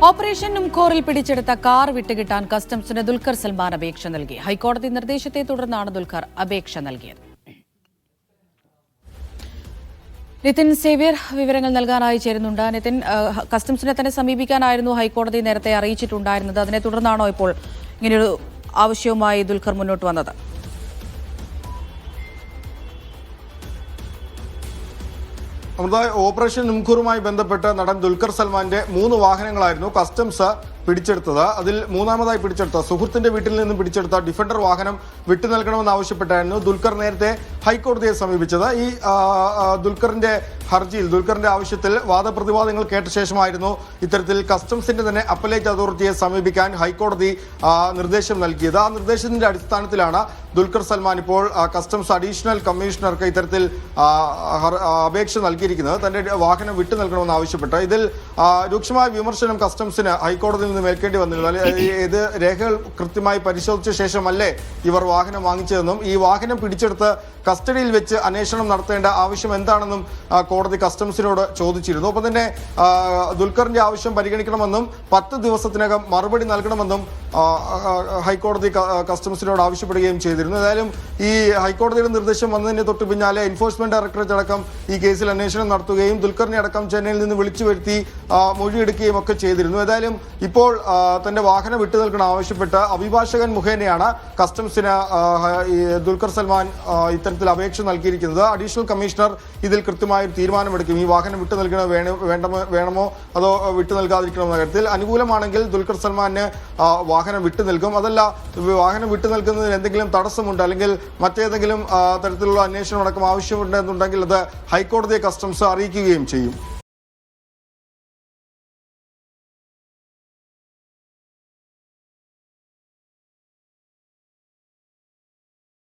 Operation നുംകോറിൽ പിടിച്ചെടുത്ത car വിട്ടുകിട്ടാൻ കസ്റ്റംസിന് Dulquer Salman അപേക്ഷ നൽകി. ഹൈക്കോടതി നിർദ്ദേശത്തെ തുടർന്നാണ് ദുൽഖർ അപേക്ഷ നൽകിയത്. നിതിൻ സേവ്യർ വിവരങ്ങൾ നൽകാനായി ചേരുന്നുണ്ട്. നിതിൻ, കസ്റ്റംസിനെ തന്നെ സമീപിക്കാനായിരുന്നു ഹൈക്കോടതി നേരത്തെ അറിയിച്ചിട്ടുണ്ടായിരുന്നത്. അതിനെ തുടർന്നാണോ ഇപ്പോൾ ഇങ്ങനെയൊരു ആവശ്യവുമായി ദുൽഖർ മുന്നോട്ട് വന്നത്? ഓപ്പറേഷൻ നുംഖുറുമായി ബന്ധപ്പെട്ട് നടൻ ദുൽഖർ സൽമാന്റെ 3 വാഹനങ്ങളായിരുന്നു കസ്റ്റംസ് പിടിച്ചെടുത്തത്. അതിൽ മൂന്നാമതായി പിടിച്ചെടുത്ത സുഹൃത്തിന്റെ വീട്ടിൽ നിന്നും പിടിച്ചെടുത്ത ഡിഫൻഡർ വാഹനം വിട്ടു നൽകണമെന്നാവശ്യപ്പെട്ടായിരുന്നു ദുൽഖർ നേരത്തെ ഹൈക്കോടതിയെ സമീപിച്ചത്. ഈ ദുൽഖറിന്റെ ഹർജിയിൽ ദുൽഖറിന്റെ ആവശ്യത്തിൽ വാദപ്രതിവാദങ്ങൾ കേട്ട ശേഷമായിരുന്നു ഇത്തരത്തിൽ കസ്റ്റംസിന്റെ തന്നെ അപ്പലേറ്റ് അതോറിറ്റിയെ സമീപിക്കാൻ ഹൈക്കോടതി നിർദ്ദേശം നൽകിയത്. ആ നിർദ്ദേശത്തിന്റെ അടിസ്ഥാനത്തിലാണ് ദുൽഖർ സൽമാൻ ഇപ്പോൾ കസ്റ്റംസ് അഡീഷണൽ കമ്മീഷണർക്ക് ഇത്തരത്തിൽ അപേക്ഷ നൽകിയിരിക്കുന്നത്. തന്റെ വാഹനം വിട്ടു നൽകണമെന്ന് ആവശ്യപ്പെട്ട്. ഇതിൽ രൂക്ഷമായ വിമർശനം കസ്റ്റംസിന് ഹൈക്കോടതിയിൽ നിന്ന് ഏൽക്കേണ്ടി വന്നിരുന്നു. ഇത് രേഖകൾ കൃത്യമായി പരിശോധിച്ച ശേഷമല്ലേ ഇവർ വാഹനം വാങ്ങിച്ചതെന്നും ഈ വാഹനം പിടിച്ചെടുത്ത് കസ്റ്റഡിയിൽ വെച്ച് അന്വേഷണം നടത്തേണ്ട ആവശ്യം എന്താണെന്നും കോടതി കസ്റ്റംസിനോട് ചോദിച്ചിരുന്നു. ഒപ്പം തന്നെ ദുൽഖറിന്റെ ആവശ്യം പരിഗണിക്കണമെന്നും 10 ദിവസത്തിനകം മറുപടി നൽകണമെന്നും ഹൈക്കോടതി കസ്റ്റംസിനോട് ആവശ്യപ്പെടുകയും ചെയ്തിരുന്നു. ഏതായാലും ഈ ഹൈക്കോടതിയുടെ നിർദ്ദേശം വന്നതിന് തൊട്ട് പിന്നാലെ എൻഫോഴ്സ്മെന്റ് ഡയറക്ടറേറ്റ് അടക്കം ഈ കേസിൽ അന്വേഷണം നടത്തുകയും ദുൽഖറിനെ അടക്കം ചെന്നൈയിൽ നിന്ന് വിളിച്ചു വരുത്തി മൊഴിയെടുക്കുകയും ഒക്കെ ചെയ്തിരുന്നു. ഏതായാലും ഇപ്പോൾ തന്റെ വാഹനം വിട്ടു നൽകണം ആവശ്യപ്പെട്ട് അഭിഭാഷകൻ മുഖേനയാണ് കസ്റ്റംസിന് ദുൽഖർ സൽമാൻ ഇത്തരത്തിൽ അപേക്ഷ നൽകിയിരിക്കുന്നത്. അഡീഷണൽ കമ്മീഷണർ ഇതിൽ കൃത്യമായ ഒരു തീരുമാനമെടുക്കും. ഈ വാഹനം വിട്ടു നൽകണോ വേണമോ അതോ വിട്ടു നൽകാതിരിക്കണമോ എന്ന കാര്യത്തിൽ. അനുകൂലമാണെങ്കിൽ ദുൽഖർ സൽമാന് വാഹനം വിട്ടു നൽകും. അതല്ല, വാഹനം വിട്ടു നൽകുന്നതിന് എന്തെങ്കിലും തടസ്സമുണ്ട് അല്ലെങ്കിൽ മറ്റേതെങ്കിലും തരത്തിലുള്ള അന്വേഷണം അടക്കം ആവശ്യമുണ്ടെന്നുണ്ടെങ്കിൽ അത് ഹൈക്കോടതിയെ കസ്റ്റംസ് അറിയിക്കുകയും ചെയ്യും.